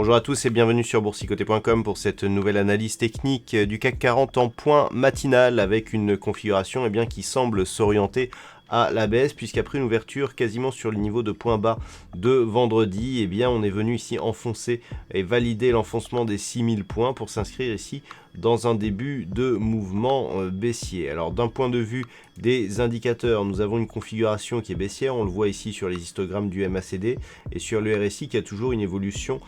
Bonjour à tous et bienvenue sur boursicoté.com pour cette nouvelle analyse technique du CAC 40 en point matinal avec une configuration qui semble s'orienter à la baisse, puisqu'après une ouverture quasiment sur le niveau de point bas de vendredi, on est venu ici enfoncer et valider l'enfoncement des 6000 points pour s'inscrire ici dans un début de mouvement baissier. Alors d'un point de vue des indicateurs, nous avons une configuration qui est baissière, on le voit ici sur les histogrammes du MACD et sur le RSI qui a toujours une évolution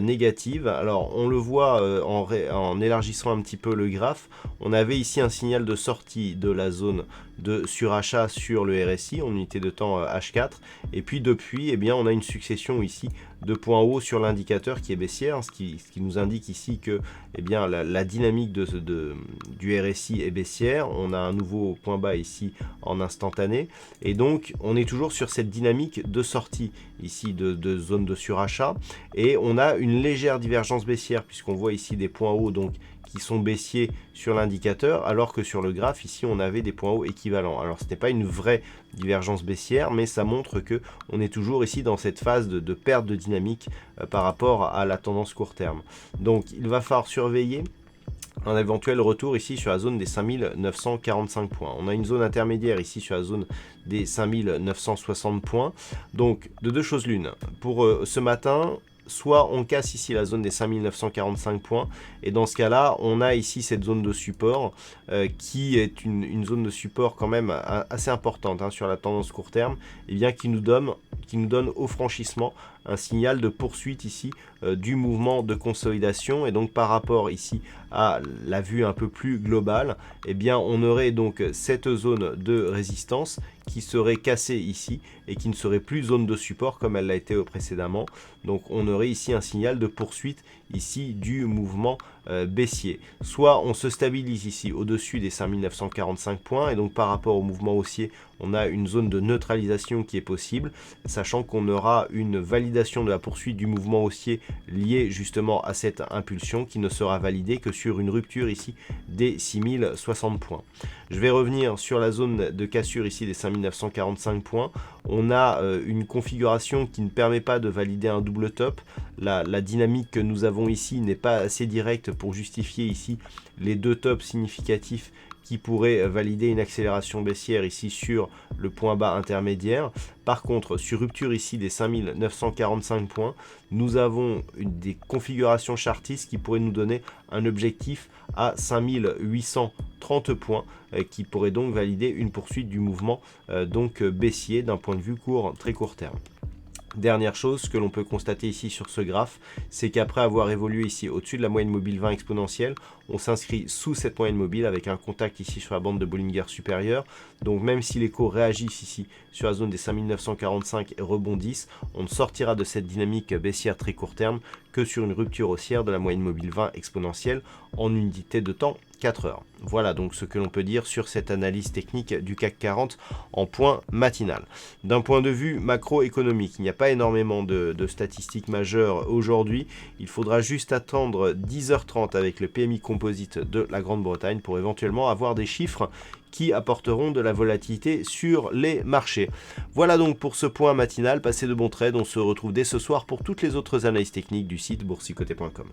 négative. Alors on le voit en élargissant un petit peu le graphe, on avait ici un signal de sortie de la zone de surachat sur le RSI en unité de temps H4, et puis depuis on a une succession ici de points hauts sur l'indicateur qui est baissière, ce qui nous indique ici que la dynamique du RSI est baissière. On a un nouveau point bas ici en instantané, et donc on est toujours sur cette dynamique de sortie ici de zone de surachat, et on a une légère divergence baissière puisqu'on voit ici des points hauts donc qui sont baissiers sur l'indicateur, alors que sur le graphe ici on avait des points hauts équivalents. Alors ce n'est pas une vraie divergence baissière, mais ça montre que on est toujours ici dans cette phase de perte de dynamique par rapport à la tendance court terme. Donc il va falloir surveiller un éventuel retour ici sur la zone des 5945 points. On a une zone intermédiaire ici sur la zone des 5960 points. Donc de deux choses l'une. Pour ce matin, soit on casse ici la zone des 5945 points, et dans ce cas-là, on a ici cette zone de support qui est une zone de support quand même assez importante sur la tendance court terme, qui nous donne au franchissement un signal de poursuite ici du mouvement de consolidation. Et donc par rapport ici à la vue un peu plus globale, on aurait donc cette zone de résistance qui serait cassée ici et qui ne serait plus zone de support comme elle l'a été précédemment. Donc on aurait ici un signal de poursuite ici du mouvement baissier. Soit on se stabilise ici au-dessus des 5945 points, et donc par rapport au mouvement haussier, on a une zone de neutralisation qui est possible, sachant qu'on aura une validation de la poursuite du mouvement haussier liée justement à cette impulsion qui ne sera validée que sur une rupture ici des 6060 points. Je vais revenir sur la zone de cassure ici des 5945 points. On a une configuration qui ne permet pas de valider un double top. La dynamique que nous avons ici n'est pas assez directe pour justifier ici les deux tops significatifs qui pourraient valider une accélération baissière ici sur le point bas intermédiaire. Par contre, sur rupture ici des 5945 points, nous avons des configurations chartistes qui pourraient nous donner un objectif à 5830 points qui pourrait donc valider une poursuite du mouvement baissier d'un point de vue très court terme. Dernière chose que l'on peut constater ici sur ce graphe, c'est qu'après avoir évolué ici au-dessus de la moyenne mobile 20 exponentielle, on s'inscrit sous cette moyenne mobile avec un contact ici sur la bande de Bollinger supérieure. Donc même si les cours réagissent ici sur la zone des 5945 et rebondissent, on ne sortira de cette dynamique baissière très court terme que sur une rupture haussière de la moyenne mobile 20 exponentielle en unité de temps 4 heures. Voilà donc ce que l'on peut dire sur cette analyse technique du CAC 40 en point matinal. D'un point de vue macroéconomique, il n'y a pas énormément de statistiques majeures aujourd'hui. Il faudra juste attendre 10h30 avec le PMI composite de la Grande-Bretagne pour éventuellement avoir des chiffres qui apporteront de la volatilité sur les marchés. Voilà donc pour ce point matinal. Passez de bons trades. On se retrouve dès ce soir pour toutes les autres analyses techniques du site boursicoté.com.